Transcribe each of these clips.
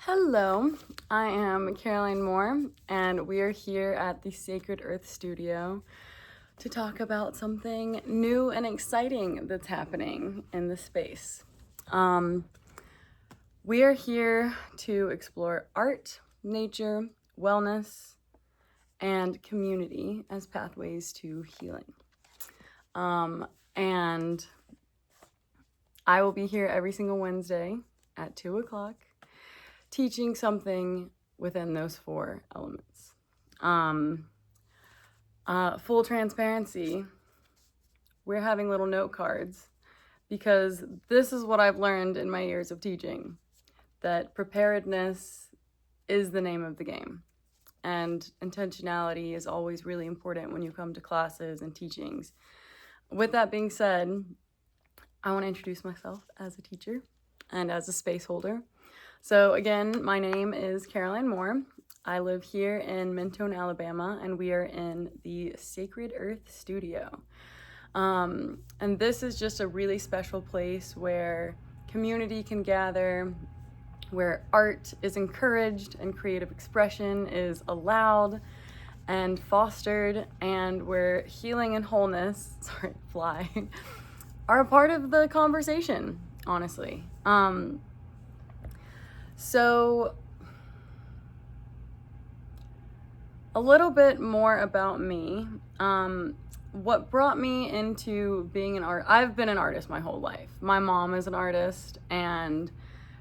Hello, I am Caroline Moore, and we are here at the Sacred Earth Studio to talk about something new and exciting that's happening in the space. We are here to explore art, nature, wellness, and community as pathways to healing. And I will be here every single Wednesday at 2 o'clock teaching something within those four elements. Full transparency, we're having little note cards because this is what I've learned in my years of teaching, that preparedness is the name of the game. And intentionality is always really important when you come to classes and teachings. With that being said, I want to introduce myself as a teacher and as a space holder. So again, my name is Caroline Moore. I live here in Mentone, Alabama, and we are in the Sacred Earth Studio. And this is just a really special place where community can gather, where art is encouraged and creative expression is allowed and fostered, and where healing and wholeness, are a part of the conversation, honestly. So a little bit more about me. What brought me into being I've been an artist my whole life. My mom is an artist, and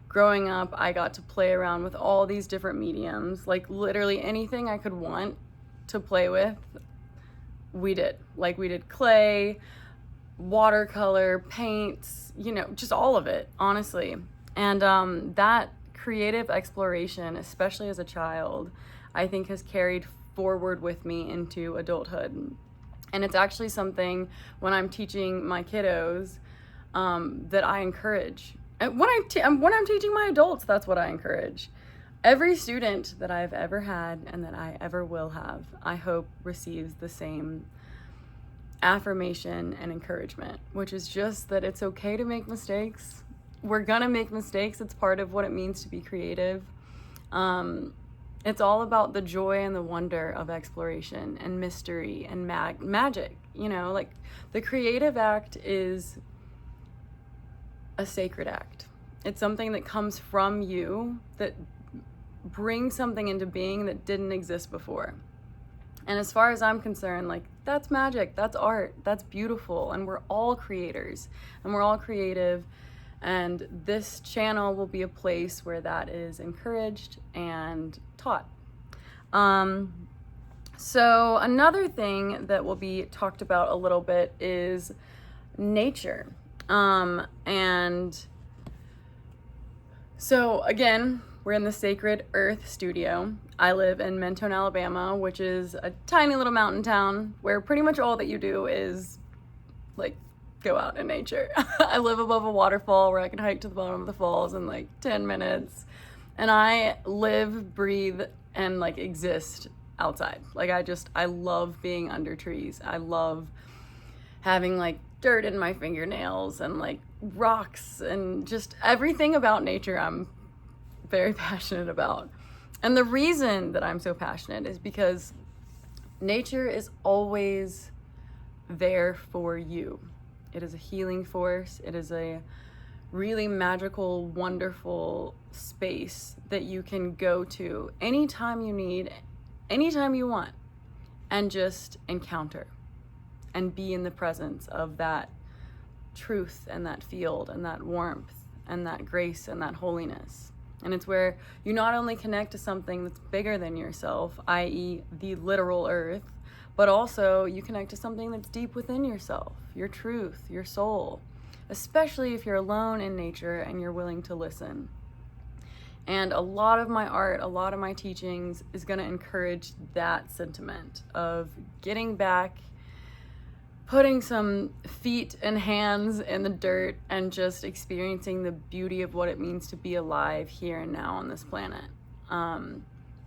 growing up, I got to play around with all these different mediums. Like literally anything I could want to play with, we did. Like we did clay, watercolor, paints, just all of it, honestly. And that creative exploration, especially as a child, I think has carried forward with me into adulthood. And it's actually something when I'm teaching my kiddos that I encourage. And when I'm teaching my adults, that's what I encourage. Every student that I've ever had and that I ever will have, I hope receives the same affirmation and encouragement, which is just that it's okay to make mistakes. We're gonna make mistakes. It's part of what it means to be creative. It's all about the joy and the wonder of exploration and mystery and magic. Like the creative act is a sacred act. It's something that comes from you that brings something into being that didn't exist before. And as far as I'm concerned, like that's magic, that's art, that's beautiful, and we're all creators and we're all creative. And this channel will be a place where that is encouraged and taught. So another thing that will be talked about a little bit is nature. And so again, we're in the Sacred Earth Studio. I live in Mentone, Alabama, which is a tiny little mountain town where pretty much all that you do is like go out in nature. I live above a waterfall where I can hike to the bottom of the falls in like 10 minutes. And I live, breathe, and like exist outside. Like I love being under trees. I love having like dirt in my fingernails and like rocks and just everything about nature I'm very passionate about. And the reason that I'm so passionate is because nature is always there for you. It is a healing force. It is a really magical, wonderful space that you can go to anytime you need, anytime you want, and just encounter and be in the presence of that truth and that field and that warmth and that grace and that holiness. And it's where you not only connect to something that's bigger than yourself, i.e. the literal earth, but also you connect to something that's deep within yourself, your truth, your soul, especially if you're alone in nature and you're willing to listen. And a lot of my art, a lot of my teachings is going to encourage that sentiment of getting back, putting some feet and hands in the dirt and just experiencing the beauty of what it means to be alive here and now on this planet.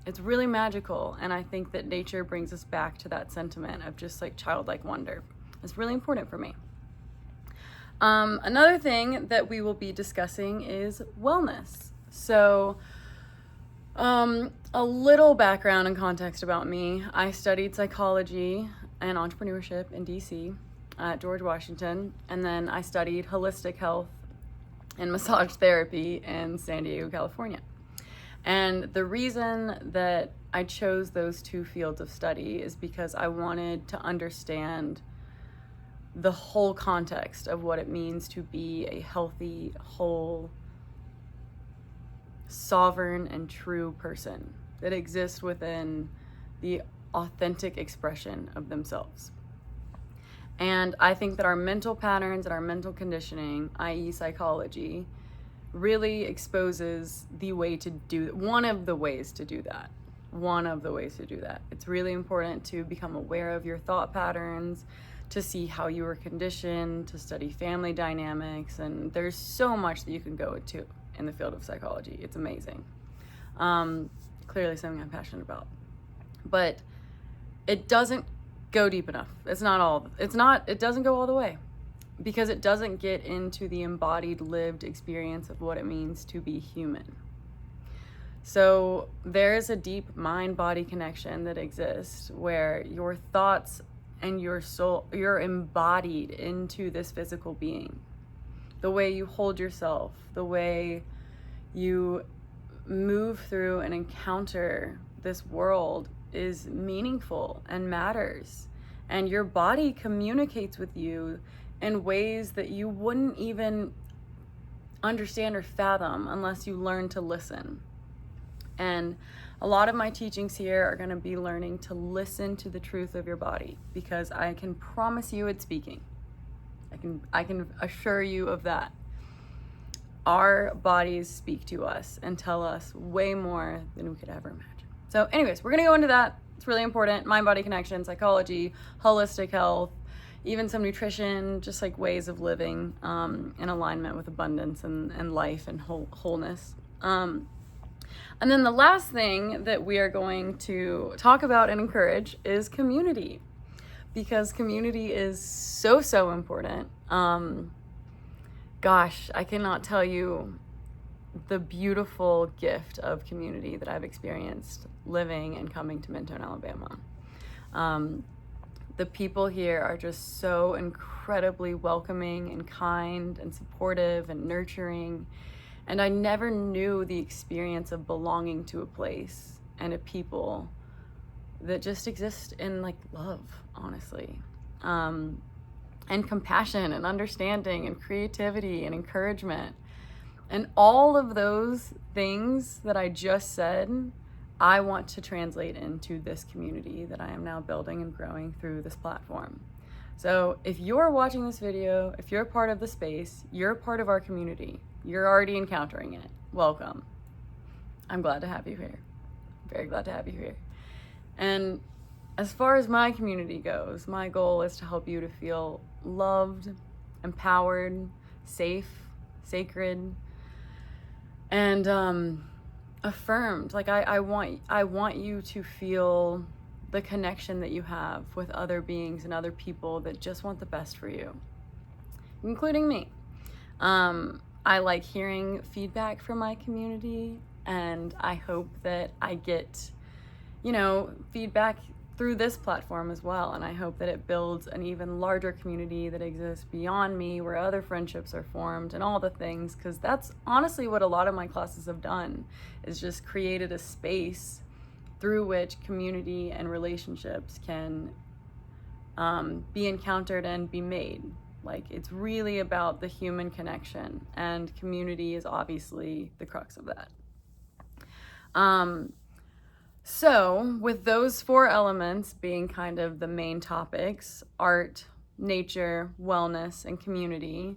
It's really magical, and I think that nature brings us back to that sentiment of just like childlike wonder. It's really important for me. Another thing that we will be discussing is wellness. So A little background and context about me. I studied psychology and entrepreneurship in DC at George Washington, and then I studied holistic health and massage therapy in San Diego, California. And the reason that I chose those two fields of study is because I wanted to understand the whole context of what it means to be a healthy, whole, sovereign, and true person that exists within the authentic expression of themselves. And I think that our mental patterns and our mental conditioning, i.e. psychology, really exposes the way to do, one of the ways to do that. It's really important to become aware of your thought patterns, to see how you were conditioned, to study family dynamics, and there's so much that you can go into in the field of psychology. It's amazing. Clearly something I'm passionate about. But it doesn't go deep enough. It doesn't go all the way, because it doesn't get into the embodied, lived experience of what it means to be human. So there is a deep mind-body connection that exists where your thoughts and your soul, you're embodied into this physical being. The way you hold yourself, the way you move through and encounter this world is meaningful and matters. And your body communicates with you in ways that you wouldn't even understand or fathom unless you learn to listen. And a lot of my teachings here are going to be learning to listen to the truth of your body, because I can promise you it's speaking. I can assure you of that. Our bodies speak to us and tell us way more than we could ever imagine. So anyways, we're going to go into that. It's really important. Mind-body connection, psychology, holistic health, even some nutrition, just like ways of living in alignment with abundance and life and wholeness. And then the last thing that we are going to talk about and encourage is community, because community is so important. Gosh, I cannot tell you the beautiful gift of community that I've experienced living and coming to Mentone, Alabama. The people here are just so incredibly welcoming and kind and supportive and nurturing. And I never knew the experience of belonging to a place and a people that just exist in like love, honestly. And compassion and understanding and creativity and encouragement. And all of those things that I just said, I want to translate into this community that I am now building and growing through this platform. So if you're watching this video, if you're part of the space, you're a part of our community. You're already encountering it. Welcome. I'm glad to have you here. Very glad to have you here. And as far as my community goes, my goal is to help you to feel loved, empowered, safe, sacred, and affirmed. Like I want you to feel the connection that you have with other beings and other people that just want the best for you, including me. I like hearing feedback from my community, and I hope that I get, feedback through this platform as well. And I hope that it builds an even larger community that exists beyond me, where other friendships are formed and all the things, because that's honestly what a lot of my classes have done, is just created a space through which community and relationships can be encountered and be made. Like, it's really about the human connection, and community is obviously the crux of that. So with those four elements being kind of the main topics, art, nature, wellness, and community,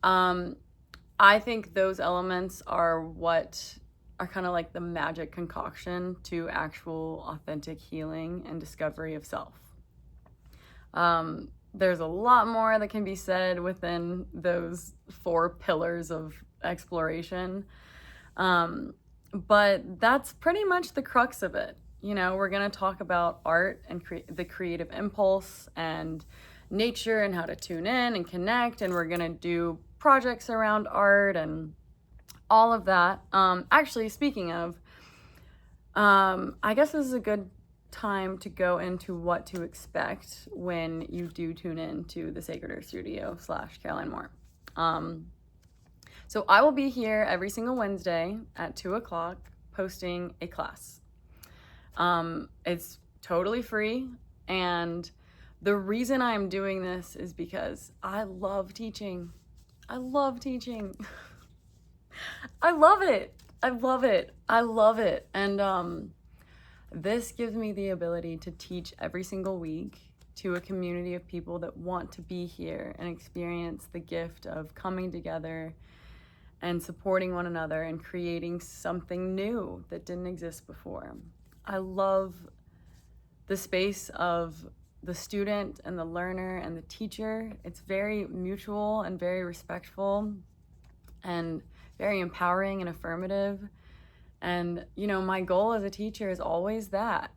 I think those elements are what are kind of like the magic concoction to actual authentic healing and discovery of self. There's a lot more that can be said within those four pillars of exploration. But that's pretty much the crux of it. We're going to talk about art and the creative impulse, and nature and how to tune in and connect. And we're going to do projects around art and all of that. Actually, speaking of, I guess this is a good time to go into what to expect when you do tune in to the Sacred Earth Studio / Caroline Moore. So I will be here every single Wednesday at 2 o'clock posting a class. It's totally free, and the reason I'm doing this is because I love teaching. I love teaching. I love it. I love it. I love it. And this gives me the ability to teach every single week to a community of people that want to be here and experience the gift of coming together and supporting one another and creating something new that didn't exist before. I love the space of the student and the learner and the teacher. It's very mutual and very respectful and very empowering and affirmative. And, you know, my goal as a teacher is always that,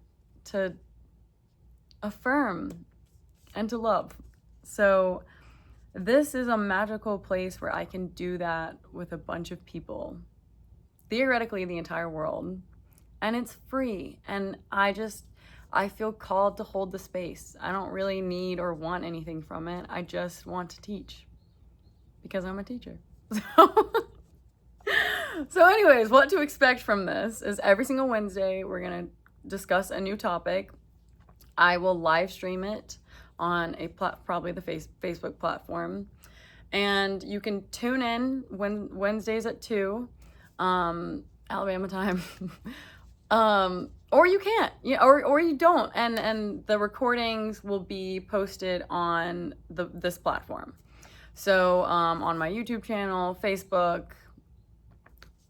to affirm and to love. So this is a magical place where I can do that with a bunch of people, theoretically the entire world, and it's free. And I feel called to hold the space. I don't really need or want anything from it. I just want to teach because I'm a teacher. So anyways, what to expect from this is every single Wednesday, we're going to discuss a new topic. I will live stream it on probably the Facebook platform. And you can tune in Wednesdays at 2, Alabama time. Or you can't, or you don't. And the recordings will be posted on this platform. So on my YouTube channel, Facebook,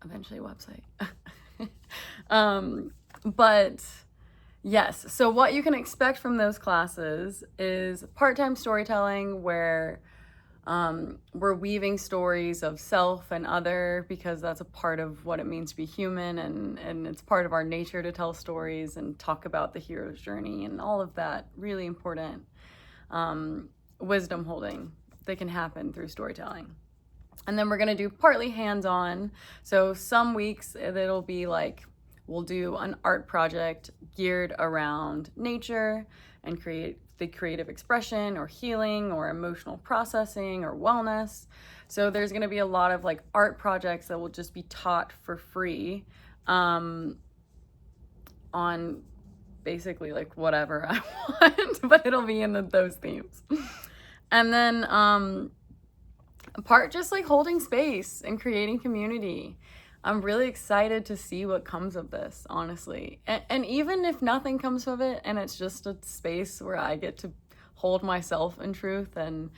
eventually a website. But yes, so what you can expect from those classes is part-time storytelling where we're weaving stories of self and other, because that's a part of what it means to be human, and it's part of our nature to tell stories and talk about the hero's journey and all of that really important wisdom holding that can happen through storytelling. And then we're going to do partly hands-on. So some weeks it'll be like we'll do an art project geared around nature and create the creative expression or healing or emotional processing or wellness. So there's going to be a lot of like art projects that will just be taught for free on basically like whatever I want, but it'll be in those themes. And then part just like holding space and creating community. I'm really excited to see what comes of this, honestly. And even if nothing comes of it and it's just a space where I get to hold myself in truth and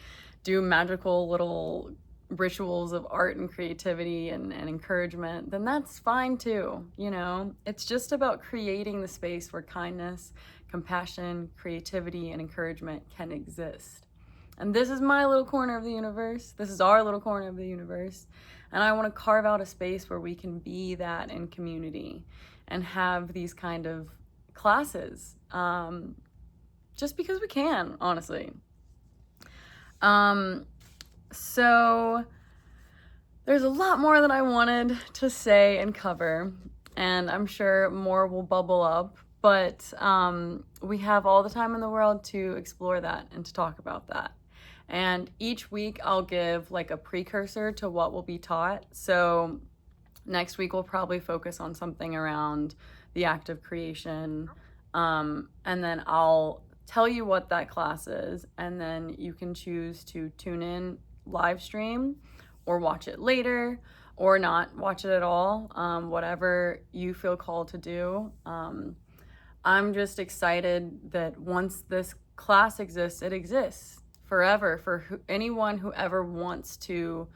do magical little rituals of art and creativity and encouragement, then that's fine too, you know? It's just about creating the space where kindness, compassion, creativity, and encouragement can exist. And this is my little corner of the universe. This is our little corner of the universe. And I want to carve out a space where we can be that in community and have these kind of classes, just because we can, honestly. So there's a lot more that I wanted to say and cover, and I'm sure more will bubble up, but we have all the time in the world to explore that and to talk about that. And each week I'll give like a precursor to what will be taught. So next week we'll probably focus on something around the act of creation. And then I'll tell you what that class is, and then you can choose to tune in live stream or watch it later or not watch it at all, whatever you feel called to do. I'm just excited that once this class exists, it exists forever for anyone who ever wants to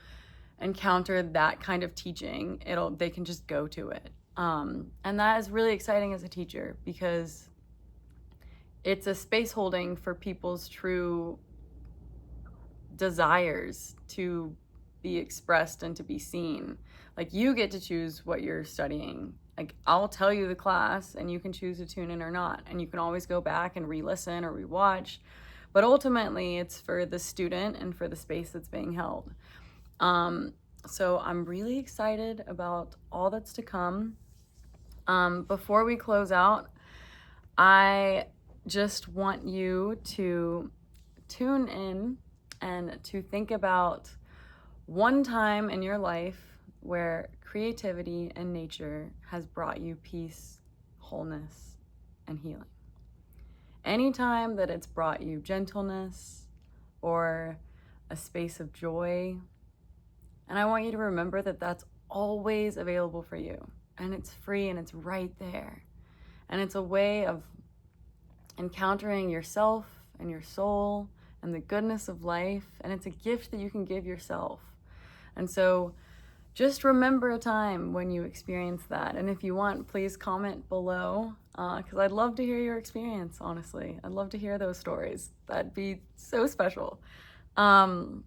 encounter that kind of teaching. They can just go to it. And that is really exciting as a teacher, because it's a space holding for people's true desires to be expressed and to be seen. Like, you get to choose what you're studying. Like, I'll tell you the class and you can choose to tune in or not. And you can always go back and re-listen or re-watch. But ultimately, it's for the student and for the space that's being held. So I'm really excited about all that's to come. Before we close out, I just want you to tune in and to think about one time in your life where creativity and nature has brought you peace, wholeness, and healing. Anytime that it's brought you gentleness or a space of joy. And I want you to remember that that's always available for you. And it's free and it's right there. And it's a way of encountering yourself and your soul and the goodness of life. And it's a gift that you can give yourself. And so just remember a time when you experienced that. And if you want, please comment below, because I'd love to hear your experience, honestly. I'd love to hear those stories. That'd be so special. And,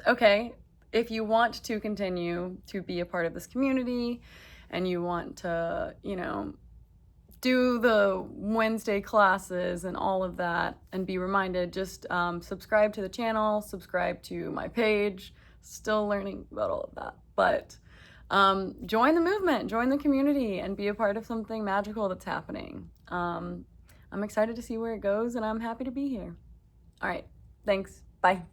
okay, if you want to continue to be a part of this community and you want to, you know, do the Wednesday classes and all of that and be reminded, just subscribe to the channel, subscribe to my page. Still learning about all of that, but join the movement, join the community, and be a part of something magical that's happening. I'm excited to see where it goes, and I'm happy to be here. All right, thanks. Bye.